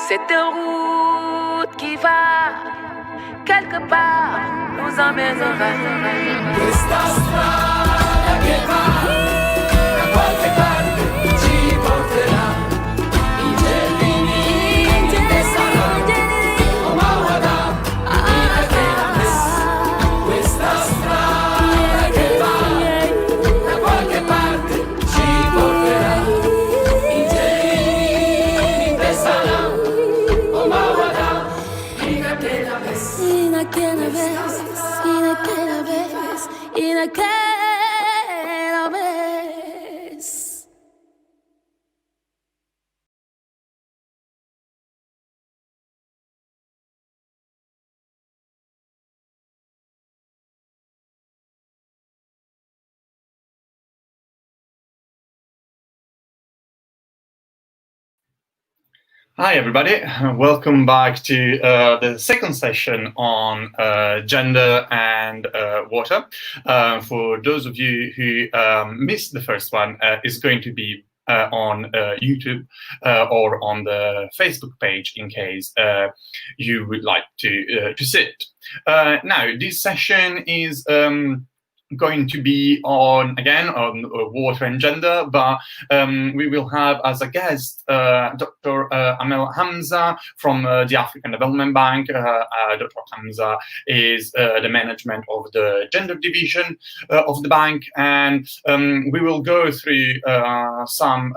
C'est une route qui va quelque part, nous emmènera. Questa strada che va da qualche parte ci porterà. I giardini saranno Omawada, Inatenames. Questa strada che va da qualche parte ci porterà. I giardini saranno Omawada, Inatenames. Hi, everybody. Welcome back to the second session on gender and water. For those of you who missed the first one, it's going to be on YouTube or on the Facebook page in case you would like to see it. Now, this session is going to be on water and gender, but we will have as a guest Dr. Amel Hamza from the African Development Bank. Dr. Hamza is the management of the gender division of the bank, and we will go through some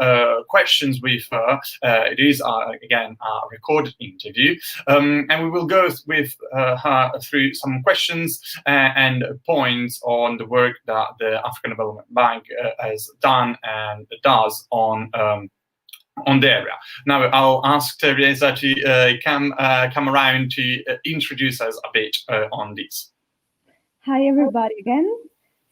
questions with her. It is again a recorded interview, and we will go with her through some questions and points on the work that the African Development Bank has done and does on the area. Now I'll ask Teresa to come around to introduce us a bit on this. Hi everybody again.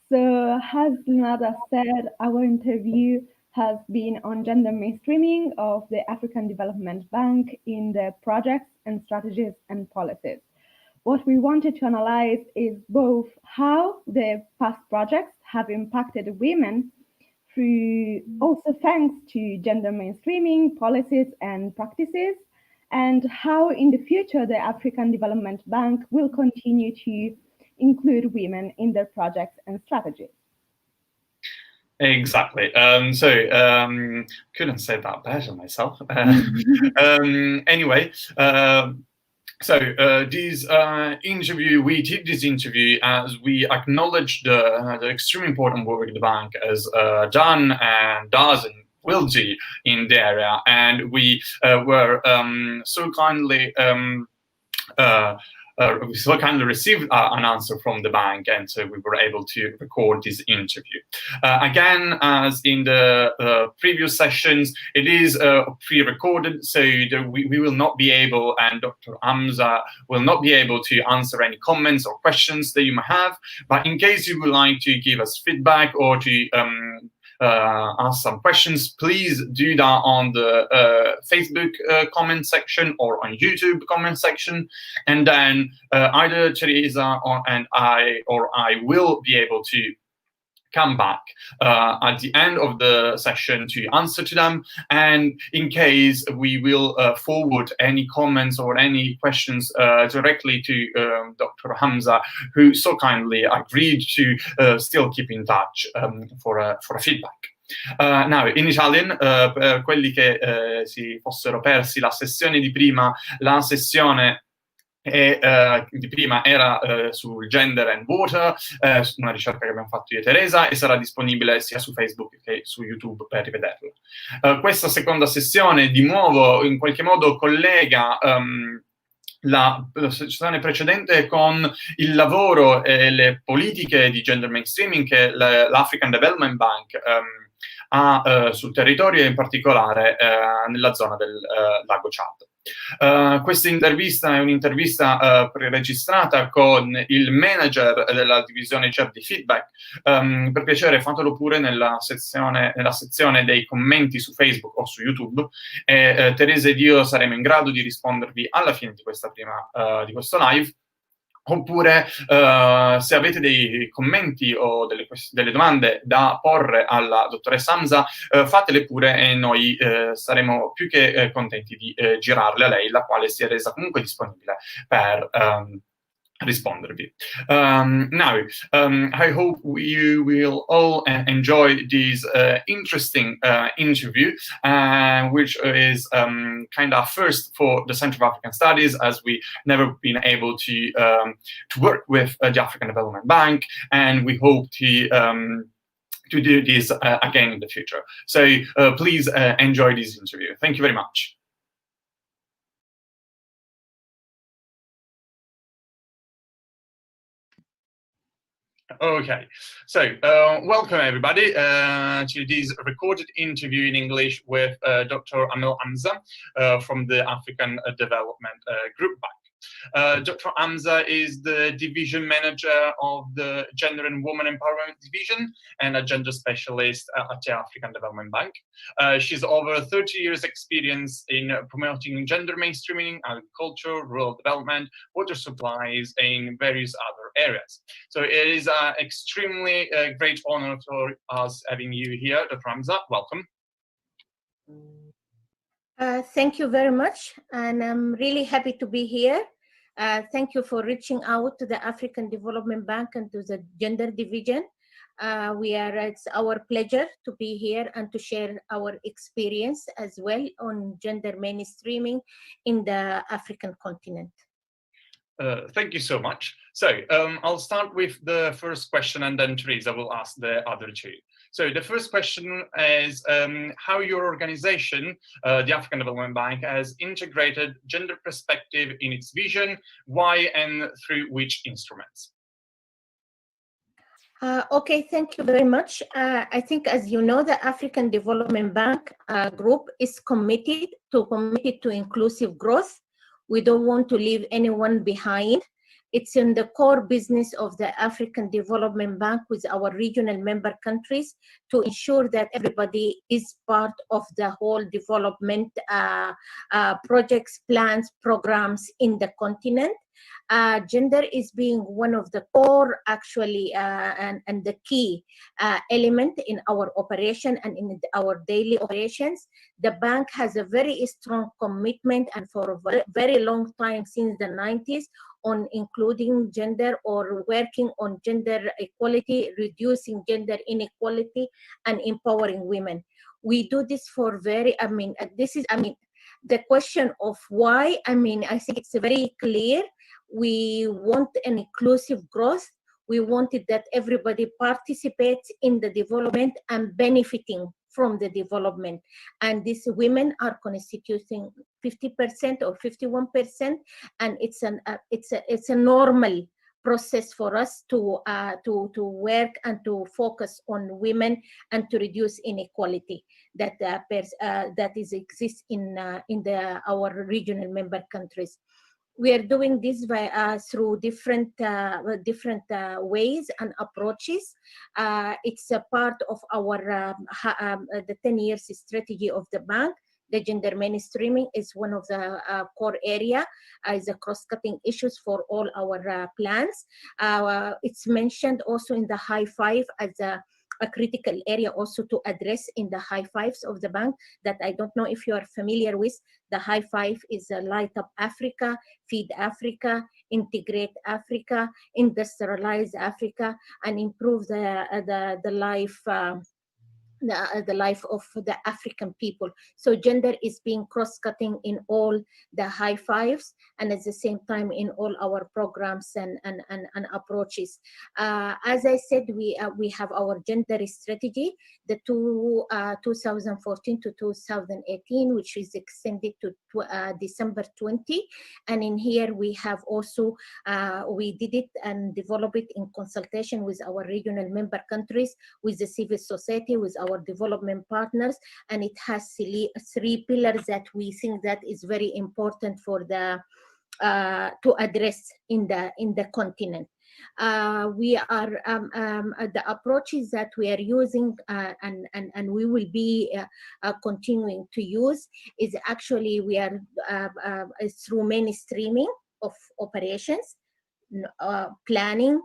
So as Leonardo said, our interview has been on gender mainstreaming of the African Development Bank in the projects and strategies and policies. What we wanted to analyze is both how the past projects have impacted women through also thanks to gender mainstreaming policies and practices, and how in the future the African Development Bank will continue to include women in their projects and strategies. Exactly. Couldn't say that better myself. Anyway. This interview, we did this interview as we acknowledge the extremely important work the bank has done and does and will do in the area, and we were so kindly received an answer from the bank, and so we were able to record this interview. Again, as in the previous sessions, it is pre-recorded, so we will not be able, and Dr. Hamza will not be able to answer any comments or questions that you might have, but in case you would like to give us feedback or to ask some questions, please do that on the Facebook comment section or on YouTube comment section, and then either Teresa or I will be able to come back at the end of the session to answer to them, and in case we will forward any comments or any questions directly to Dr. Hamza, who so kindly agreed to still keep in touch for a feedback. Now, in Italian, per quelli che si fossero persi la sessione di prima, la sessione di prima era sul gender and water, una ricerca che abbiamo fatto io e Teresa, e sarà disponibile sia su Facebook che su YouTube per rivederla. Questa seconda sessione di nuovo in qualche modo collega la sessione precedente con il lavoro e le politiche di gender mainstreaming che l'African Development Bank ha sul territorio e in particolare nella zona del lago Chad. Questa intervista è un'intervista preregistrata con il manager della divisione CEP di feedback. Per piacere fatelo pure nella sezione dei commenti su Facebook o su YouTube, e Teresa ed io saremo in grado di rispondervi alla fine di questa di questo live. Oppure se avete dei commenti o delle domande da porre alla dottoressa Hamza, fatele pure e noi saremo più che contenti di girarle a lei, la quale si è resa comunque disponibile per rispondervi. Now, I hope you will all enjoy this interesting interview, which is kind of first for the Center of African Studies, as we never been able to work with the African Development Bank, and we hope to do this again in the future. So please enjoy this interview. Thank you very much. Okay, so welcome everybody to this recorded interview in English with Dr. Amel Hamza from the African Development Group Bank. Dr. Hamza is the division manager of the Gender and Women Empowerment Division and a gender specialist at the African Development Bank. She's over 30 years experience in promoting gender mainstreaming, agriculture, rural development, water supplies, and various other areas. So it is an extremely great honor for us having you here, Dr. Hamza. Welcome. Thank you very much, and I'm really happy to be here. Thank you for reaching out to the African Development Bank and to the Gender Division. It's our pleasure to be here and to share our experience as well on gender mainstreaming in the African continent. Thank you so much. So I'll start with the first question, and then Teresa will ask the other two. So the first question is how your organization, the African Development Bank, has integrated gender perspective in its vision, why, and through which instruments? Okay, thank you very much. I think, as you know, the African Development Bank group is committed to inclusive growth. We don't want to leave anyone behind. It's in the core business of the African Development Bank with our regional member countries to ensure that everybody is part of the whole development projects, plans, programs in the continent. Gender is being one of the core actually and the key element in our operation and in our daily operations. The bank has a very strong commitment and for a very long time since the 90s on including gender or working on gender equality, reducing gender inequality and empowering women. We do this for the question of why, I think it's very clear. We want an inclusive growth. We wanted that everybody participates in the development and benefiting from the development. And these women are constituting 50% or 51%, and it's a normal process for us to work and to focus on women and to reduce inequality that exists in our regional member countries. We are doing this through different ways and approaches. It's a part of our the 10 years strategy of the bank. The gender mainstreaming is one of the core area, is a cross-cutting issues for all our plans. It's mentioned also in the high five as a critical area also to address in the high fives of the bank that I don't know if you are familiar with. The high five is Light Up Africa, Feed Africa, Integrate Africa, Industrialize Africa, and improve the life the life of the African people. So gender is being cross-cutting in all the high fives and at the same time in all our programs and approaches. As I said, we have our gender strategy, the 2014 to 2018, which is extended to December 20. And in here we have also, we did it and developed it in consultation with our regional member countries, with the civil society, with our development partners, and it has three pillars that we think that is very important for the to address in the continent. We are the approaches that we are using and we will be continuing to use is actually we are through mainstreaming of operations. planning,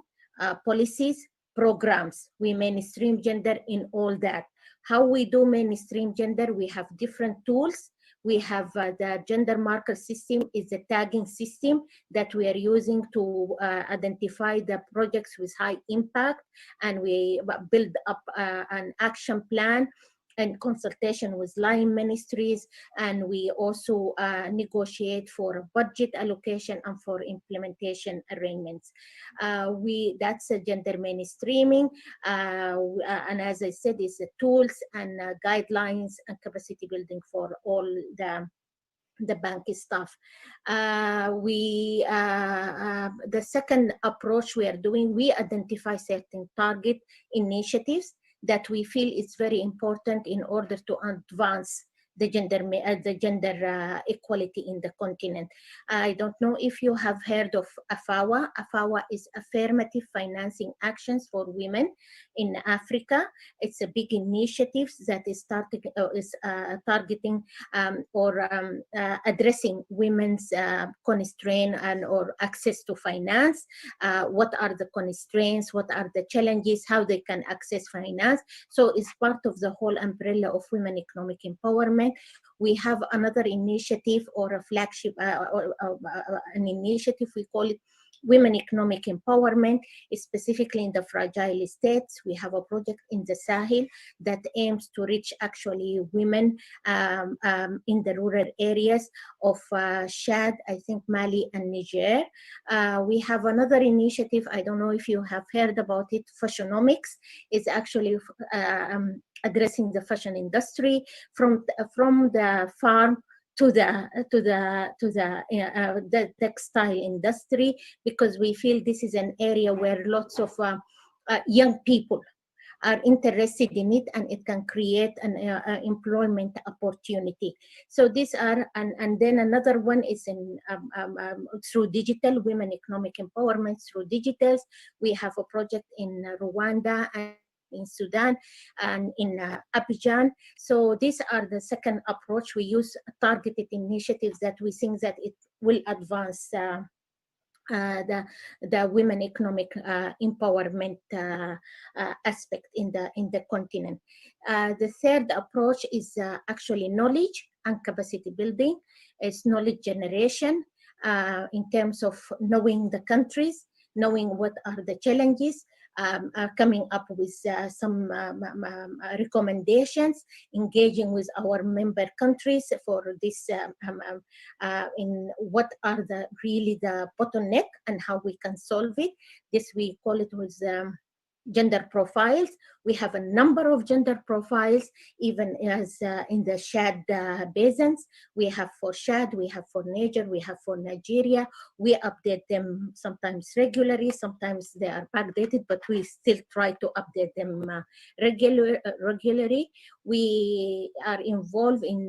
policies, programs. We mainstream gender in all that. How we do mainstream gender, we have different tools. We have the gender marker system is a tagging system that we are using to identify the projects with high impact, and we build up an action plan and consultation with line ministries, and we also negotiate for budget allocation and for implementation arrangements. That's a gender mainstreaming, and as I said, it's tools and guidelines and capacity building for all the bank staff. The second approach we are doing, we identify certain target initiatives that we feel is very important in order to advance the gender equality in the continent. I don't know if you have heard of AFAWA. AFAWA is Affirmative Financing Actions for Women in Africa. It's a big initiative that is targeting or addressing women's constraint and or access to finance. What are the constraints? What are the challenges? How they can access finance? So it's part of the whole umbrella of women economic empowerment. We have another initiative or a flagship, an initiative, we call it Women Economic Empowerment, specifically in the fragile states. We have a project in the Sahel that aims to reach actually women in the rural areas of Chad, I think Mali and Niger. We have another initiative, I don't know if you have heard about it, Fashionomics. Is actually addressing the fashion industry from the farm to the textile industry, because we feel this is an area where lots of young people are interested in it, and it can create an employment opportunity. So these are, and then another one is in through digital, women economic empowerment through digitals. We have a project in Rwanda and in Sudan and in Abidjan. So these are the second approach. We use targeted initiatives that we think that it will advance the women economic empowerment aspect in the continent. The third approach is actually knowledge and capacity building. It's knowledge generation in terms of knowing the countries, knowing what are the challenges, coming up with some recommendations, engaging with our member countries for this, in what are really the bottleneck and how we can solve it. This we call it with gender profiles. We have a number of gender profiles, even as in the Chad basins. We have for Chad, we have for Niger, we have for Nigeria. We update them sometimes regularly, sometimes they are backdated, but we still try to update them regularly. We are involved in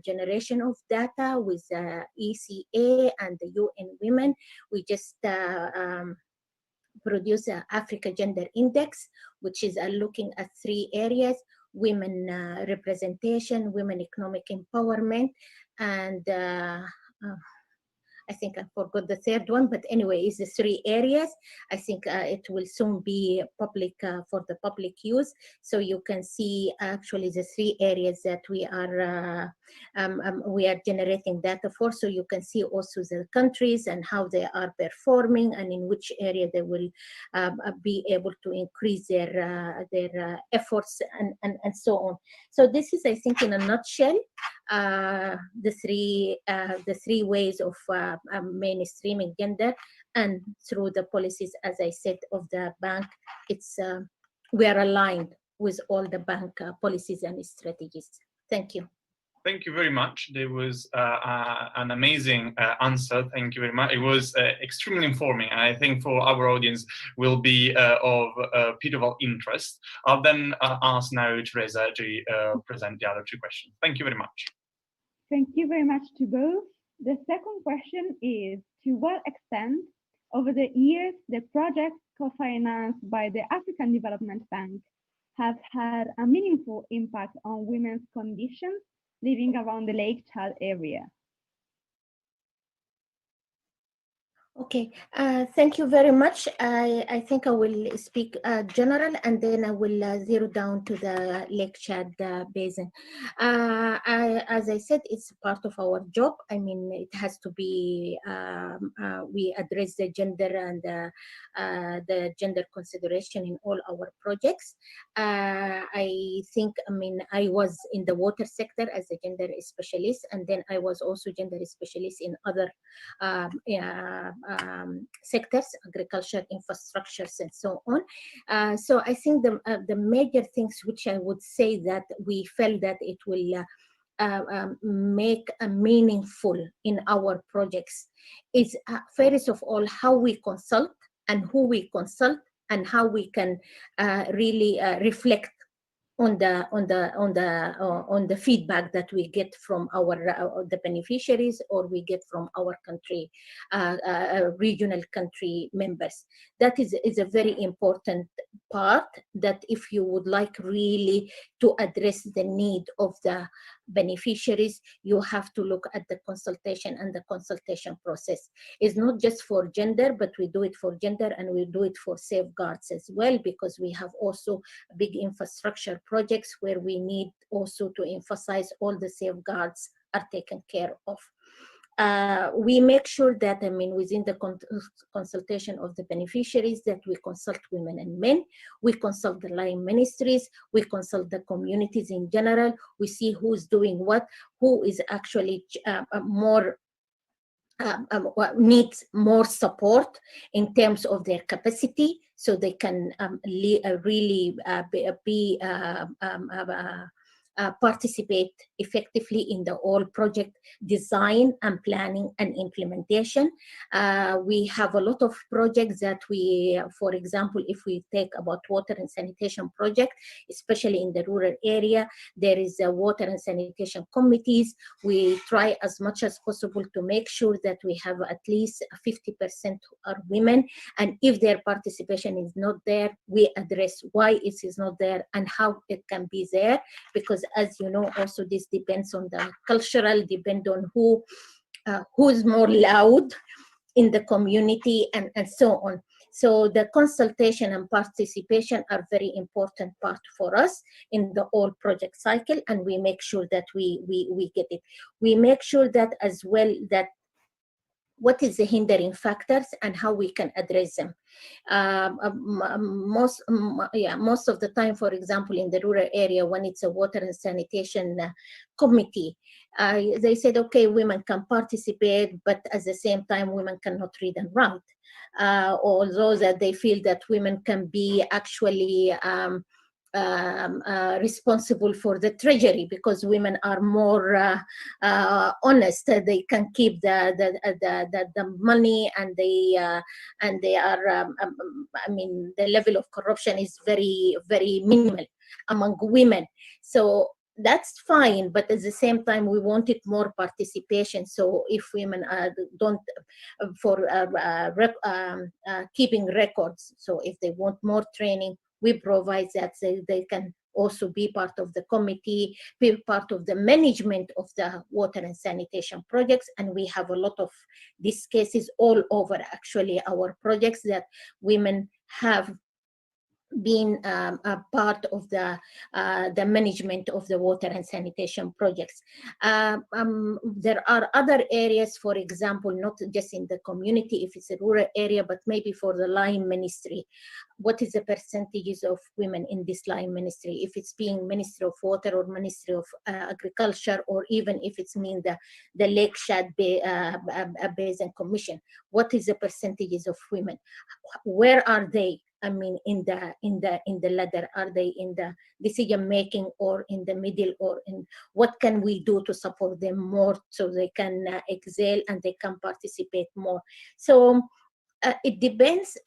generation of data with ECA and the UN Women. We just produce an Africa Gender Index, which is looking at 3 areas: women representation, women economic empowerment, and I think I forgot the third one, but anyway, it's the 3 areas. I think it will soon be public for the public use. So you can see actually the 3 areas that we are generating data for. So you can see also the countries and how they are performing and in which area they will be able to increase their efforts and so on. So this is, I think, in a nutshell, the three ways of mainstreaming gender, and through the policies, as I said, of the bank. It's we are aligned with all the bank policies and strategies. Thank you. Thank you very much. There was an amazing answer. Thank you very much. It was extremely informing, and I think for our audience will be of pivotal interest. I'll then ask now Teresa to present the other 2 questions. Thank you very much. Thank you very much to both. The second question is, to what extent over the years the projects co-financed by the African Development Bank have had a meaningful impact on women's conditions living around the Lake Chad area? Okay, thank you very much. I think I will speak general, and then I will zero down to the Lake Chad basin. As I said, it's part of our job. I mean, it has to be, we address the gender and the gender consideration in all our projects. I think, I mean, I was in the water sector as a gender specialist, and then I was also gender specialist in other sectors, agriculture, infrastructures, and so on. So I think the major things which I would say that we felt that it will make a meaningful in our projects is first of all how we consult and who we consult and how we can really reflect on the feedback that we get from our the beneficiaries, or we get from our country regional country members. That is a very important part, that if you would like really to address the need of the beneficiaries, you have to look at the consultation, and the consultation process is not just for gender, but we do it for gender and we do it for safeguards as well, because we have also big infrastructure projects where we need also to emphasize all the safeguards are taken care of. We make sure that, I mean, within the consultation of the beneficiaries, that we consult women and men, we consult the line ministries, we consult the communities in general, we see who's doing what, who is actually more needs more support in terms of their capacity, so they can really participate effectively in the whole project design and planning and implementation. We have a lot of projects that we, for example, if we take about water and sanitation project, especially in the rural area, there is a water and sanitation committees. We try as much as possible to make sure that we have at least 50% are women, and if their participation is not there, we address why it is not there and how it can be there, because as you know, also this depends on the cultural, depend on who's more loud in the community, and so on. So the consultation and participation are very important part for us in the whole project cycle, and we make sure that we get it. We make sure that as well, that what is the hindering factors and how we can address them. Most of the time, for example, in the rural area, when it's a water and sanitation committee, they said, okay, women can participate, but at the same time, women cannot read and write. Although that they feel that women can be actually responsible for the treasury, because women are more honest. They can keep the money, and they are I mean, the level of corruption is very, very minimal among women. So that's fine, but at the same time, we wanted more participation. So if women don't for keeping records, so if they want more training, we provide that they can also be part of the committee, be part of the management of the water and sanitation projects. And we have a lot of these cases all over actually our projects, that women have been a part of the management of the water and sanitation projects. There are other areas, for example, not just in the community, if it's a rural area, but maybe for the line ministry. What is the percentages of women in this line ministry? If it's being Ministry of Water or Ministry of Agriculture, or even if it's mean the Lake Chad Basin Commission, what is the percentages of women? Where are they? I mean, in the ladder, are they in the decision making, or in the middle, or in what can we do to support them more so they can excel and they can participate more? So it depends.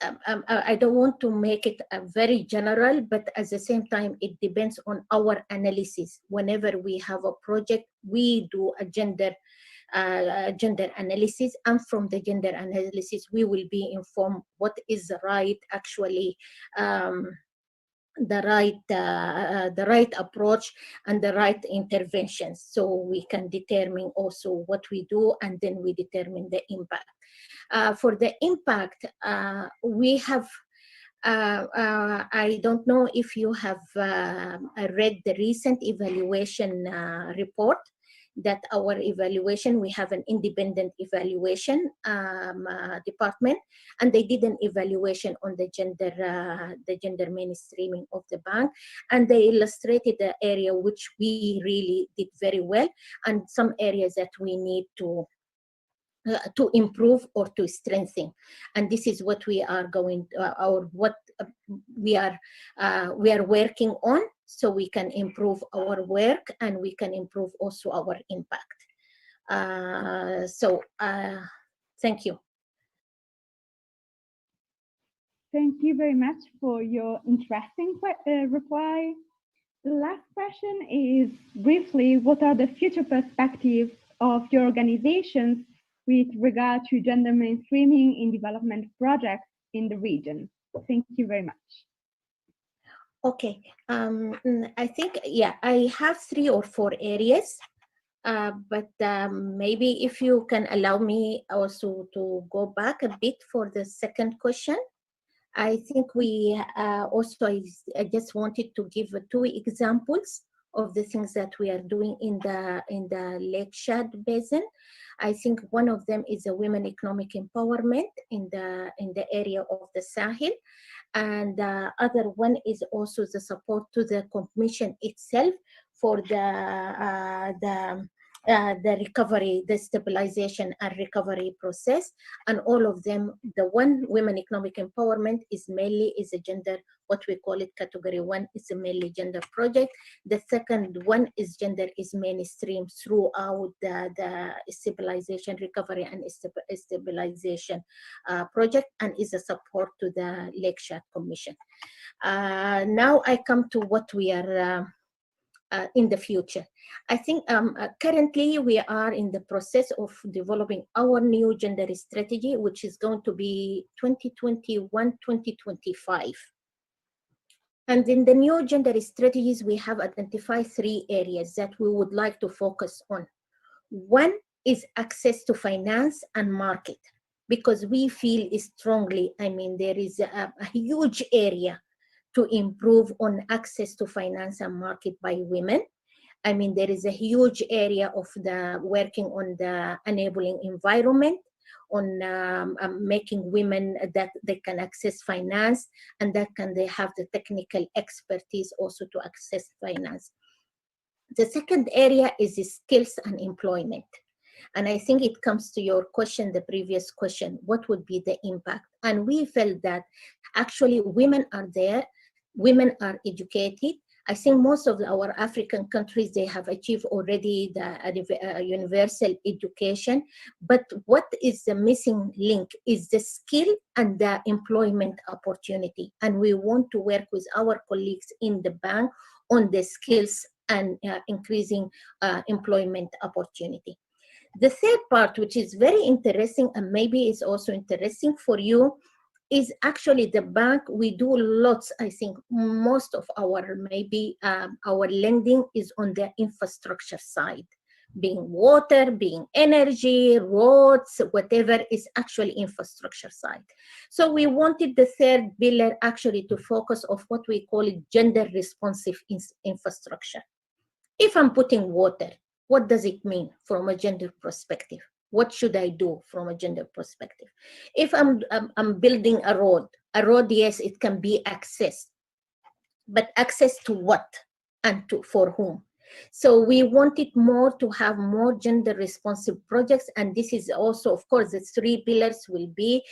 I don't want to make it very general, but at the same time, it depends on our analysis. Whenever we have a project, we do a gender analysis, and from the gender analysis we will be informed what is the right actually the right approach and the right interventions, so we can determine also what we do, and then we determine the impact. For the impact, we have I don't know if you have read the recent evaluation report, that our evaluation, we have an independent evaluation department, and they did an evaluation on the gender mainstreaming of the bank, and they illustrated the area which we really did very well, and some areas that we need to improve or to strengthen. And this is what we are going or what we are working on, so we can improve our work and we can improve also our impact. Thank you. Thank you very much for your interesting reply. The last question is briefly, what are the future perspectives of your organizations with regard to gender mainstreaming in development projects in the region? Thank you very much. Okay, I think, yeah, I have 3 or 4 areas, but maybe if you can allow me also to go back a bit for the second question. I think we also, I just wanted to give 2 examples of the things that we are doing in the Lake Chad Basin. I think one of them is a women economic empowerment in the area of the Sahel, and the other one is also the support to the commission itself for the recovery, the stabilization and recovery process. And all of them, the one, women economic empowerment, is mainly a gender, what we call it category 1, is a mainly gender project. The second one is gender is mainstream throughout the stabilization, recovery and stabilization project, and is a support to the Lake Chad Commission. Now I come to what we are in the future. I think currently we are in the process of developing our new gender strategy, which is going to be 2021-2025. And in the new gender strategies, we have identified 3 areas that we would like to focus on. One is access to finance and market, because we feel strongly, I mean, there is a huge area to improve on access to finance and market by women. I mean, there is a huge area of the working on the enabling environment, on making women that they can access finance, and that they have the technical expertise also to access finance. The second area is the skills and employment. And I think it comes to your question, the previous question, what would be the impact? And we felt that actually women are there, women are educated. I think most of our African countries, they have achieved already the universal education. But what is the missing link is the skill and the employment opportunity. And we want to work with our colleagues in the bank on the skills and increasing employment opportunity. The third part, which is very interesting and maybe is also interesting for you, is actually the bank. We do lots, I think most of our our lending is on the infrastructure side, being water, being energy, roads, whatever is actually infrastructure side. So we wanted the third pillar actually to focus on what we call it gender responsive infrastructure. If I'm putting water, what does it mean from a gender perspective? What should I do from a gender perspective? If I'm building a road, yes, it can be accessed, but access to what and for whom? So we wanted more to have more gender responsive projects, and this is also, of course, the 3 pillars will be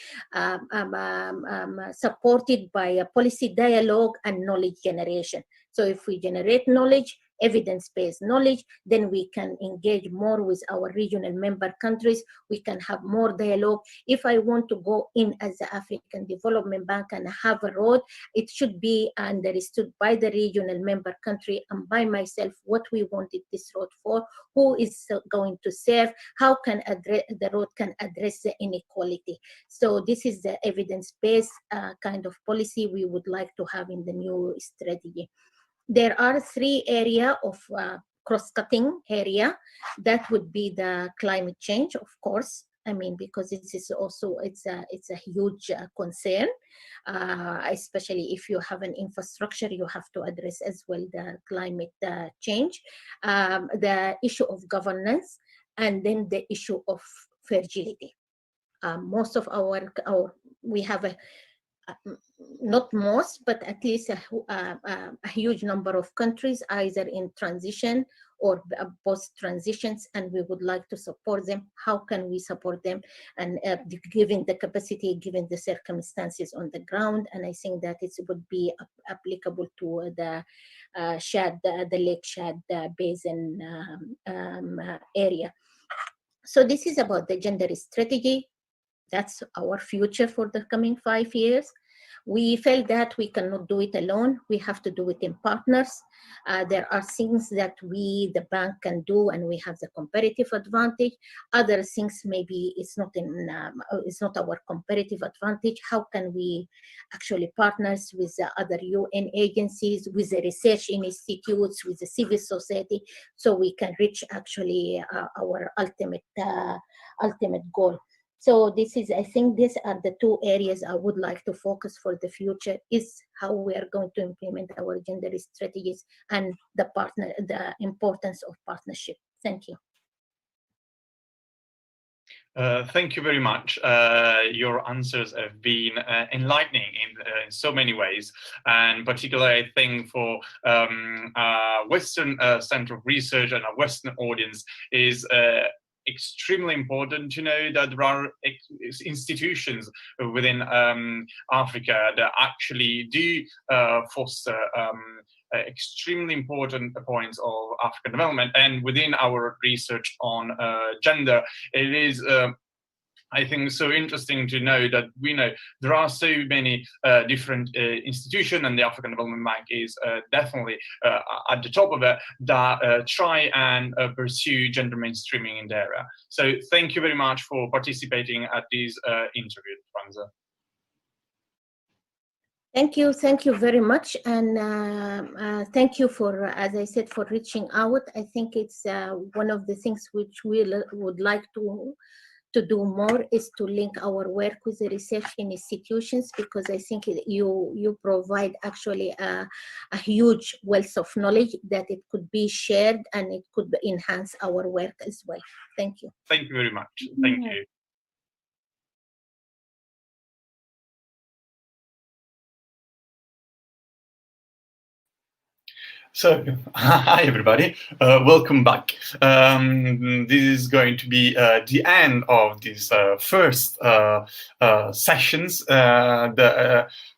supported by a policy dialogue and knowledge generation. So if we generate knowledge, evidence-based knowledge, then we can engage more with our regional member countries. We can have more dialogue. If I want to go in as the African Development Bank and have a road, it should be understood by the regional member country and by myself what we wanted this road for, who is going to serve, how can the road can address the inequality. So this is the evidence-based kind of policy we would like to have in the new strategy. There are 3 areas of cross-cutting area. That would be the climate change, of course. I mean, because this is also, it's a huge concern, especially if you have an infrastructure, you have to address as well the climate change, the issue of governance, and then the issue of fragility. Most of we have not most, but at least a huge number of countries either in transition or post transitions, and we would like to support them. How can we support them? And given the capacity, given the circumstances on the ground, and I think that it would be applicable to the Lake Chad Basin area. So this is about the gender strategy. That's our future for the coming 5 years. We felt that we cannot do it alone. We have to do it in partners. There are things that we, the bank, can do, and we have the comparative advantage. Other things maybe it's not our comparative advantage. How can we actually partners with the other UN agencies, with the research institutes, with the civil society, so we can reach actually our ultimate goal. So I think these are the 2 areas I would like to focus for the future, is how we are going to implement our gender strategies and the importance of partnership. Thank you. Thank you very much. Your answers have been enlightening in so many ways, and particularly I think for Western Center of Research and a Western audience is extremely important to know that there are institutions within Africa that actually do foster extremely important points of African development. And within our research on gender, it is I think so interesting to know that we know there are so many different institutions, and the African Development Bank is definitely at the top of it, that try and pursue gender mainstreaming in the area. So thank you very much for participating at this interview, Franza. Thank you very much, and thank you for, as I said, for reaching out. I think it's one of the things which we would like to do more is to link our work with the research institutions, because I think you provide actually a huge wealth of knowledge that it could be shared and it could enhance our work as well. Thank you. Thank you very much. Thank you. So, hi everybody, welcome back. This is going to be the end of this first sessions.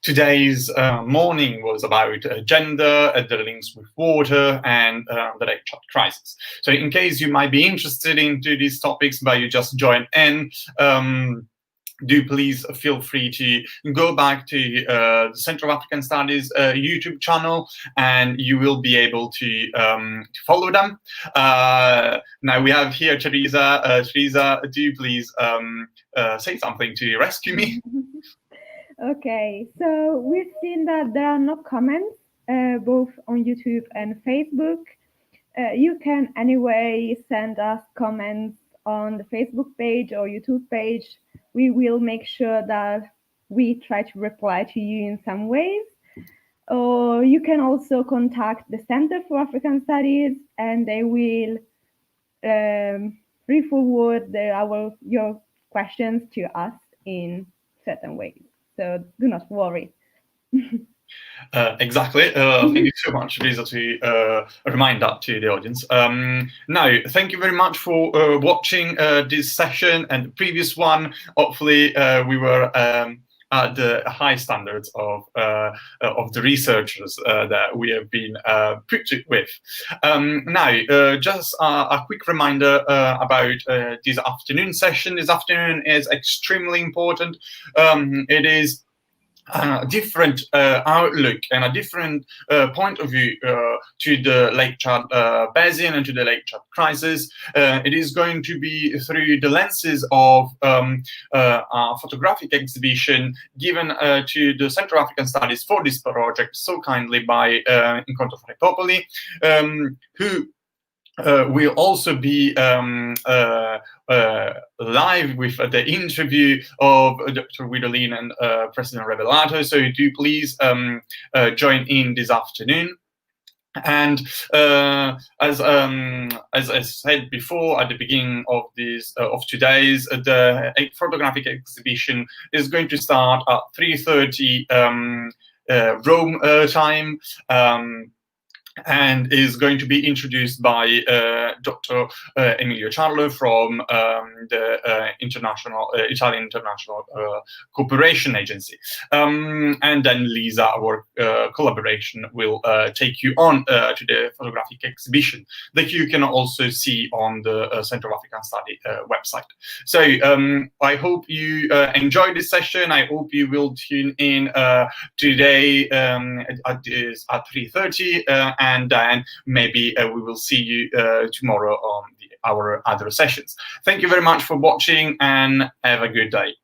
Today's morning was about gender, the links with water, and the Lake Chad crisis. So in case you might be interested into these topics, but you just joined in, do please feel free to go back to the Central African Studies YouTube channel, and you will be able to follow them. Now we have here Teresa. Teresa, do please say something to rescue me. Okay, so we've seen that there are no comments both on YouTube and Facebook. You can anyway send us comments on the Facebook page or YouTube page. We will make sure that we try to reply to you in some ways. Or you can also contact the Center for African Studies, and they will re-forward your questions to us in certain ways. So do not worry. Exactly. Thank you so much, Lisa, to remind that to the audience. Now, thank you very much for watching this session and the previous one. Hopefully, we were the high standards of the researchers that we have been put with. Now, just a quick reminder about this afternoon session. This afternoon is extremely important. It is a different outlook and a different point of view to the Lake Chad Basin and to the Lake Chad crisis. It is going to be through the lenses of a photographic exhibition given to the Central African Studies for this project so kindly by Incontro fra i Popoli, who will also be live with the interview of Dr. Guidolin and President Revelato. So do please join in this afternoon. And as I said before at the beginning of this of today's, the photographic exhibition is going to start at 3:30 Rome time. And is going to be introduced by Dr. Emilio Ciarlo from the Italian International Cooperation Agency. And then Lisa, our collaboration, will take you on to the photographic exhibition that you can also see on the Central African Study website. So I hope you enjoyed this session. I hope you will tune in today at 3:30 and then maybe we will see you tomorrow on our other sessions. Thank you very much for watching and have a good day.